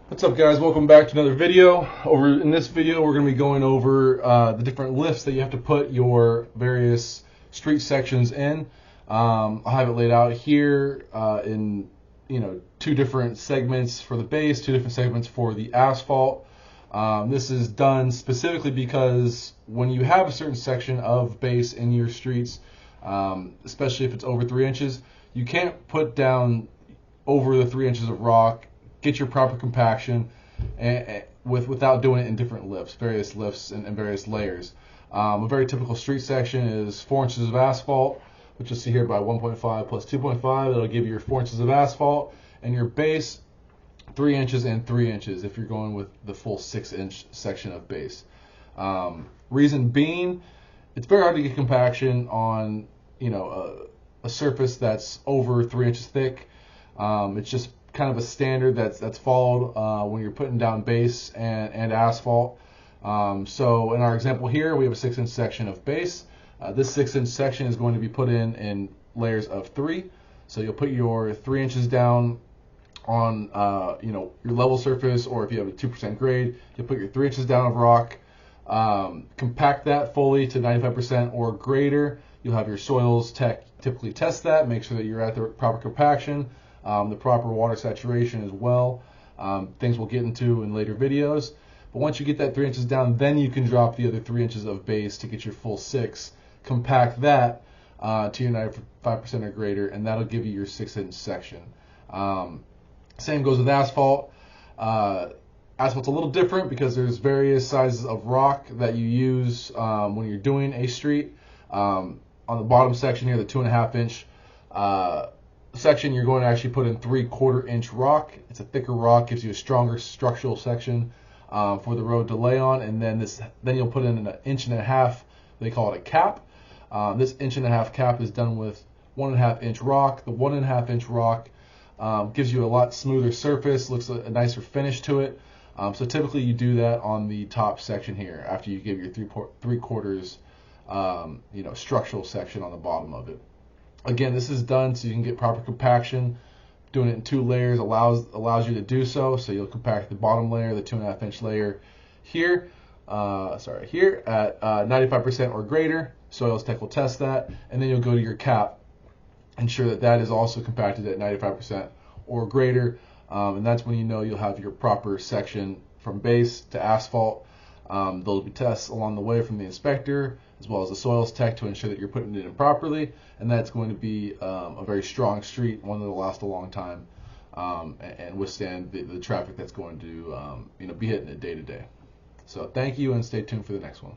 What's up, guys? Welcome back to another video. In this video, we're going to be going over the different lifts that you have to put your various street sections in. I'll have it laid out here in two different segments for the base, two different segments for the asphalt. This is done specifically because when you have a certain section of base in your streets, especially if it's over 3 inches, you can't put down over the 3 inches of rock, get your proper compaction without doing it in different lifts, various lifts and various layers. A very typical street section is 4 inches of asphalt, which you'll see here by 1.5 plus 2.5. That'll give you your 4 inches of asphalt, and your base 3 inches and 3 inches if you're going with the full 6-inch section of base. Reason being, it's very hard to get compaction on a surface that's over 3 inches thick. It's just kind of a standard that's followed when you're putting down base and asphalt. So in our example here, we have a 6-inch section of base. This 6-inch section is going to be put in layers of 3. So you'll put your 3 inches down on your level surface, or if you have a 2% grade, you'll put your 3 inches down of rock, compact that fully to 95% or greater. You'll have your soils tech typically test that, make sure that you're at the proper compaction, the proper water saturation as well. Things we'll get into in later videos. But once you get that 3 inches down, then you can drop the other 3 inches of base to get your full 6. Compact that to your 95% or greater, and that'll give you your 6-inch section. Same goes with asphalt. Asphalt's a little different because there's various sizes of rock that you use when you're doing a street. On the bottom section here, the 2.5-inch section, you're going to actually put in 3/4 inch rock. It's a thicker rock, gives you a stronger structural section for the road to lay on, and then you'll put in an 1.5 inch. They call it a cap. This 1.5 inch cap is done with 1.5 inch rock. The 1.5 inch rock gives you a lot smoother surface, looks a nicer finish to it. So typically you do that on the top section here after you give your 3/4 structural section on the bottom of it. Again, this is done so you can get proper compaction. Doing it in 2 layers allows you to do so. So you'll compact the bottom layer, the 2.5 inch layer here, here at 95% or greater. Soils Tech will test that, and then you'll go to your cap, ensure that that is also compacted at 95% or greater, and that's when you know you'll have your proper section from base to asphalt. There'll be tests along the way from the inspector as well as the soils tech to ensure that you're putting it in properly, and that's going to be a very strong street, one that'll last a long time and withstand the traffic that's going to be hitting it day to day. So thank you, and stay tuned for the next one.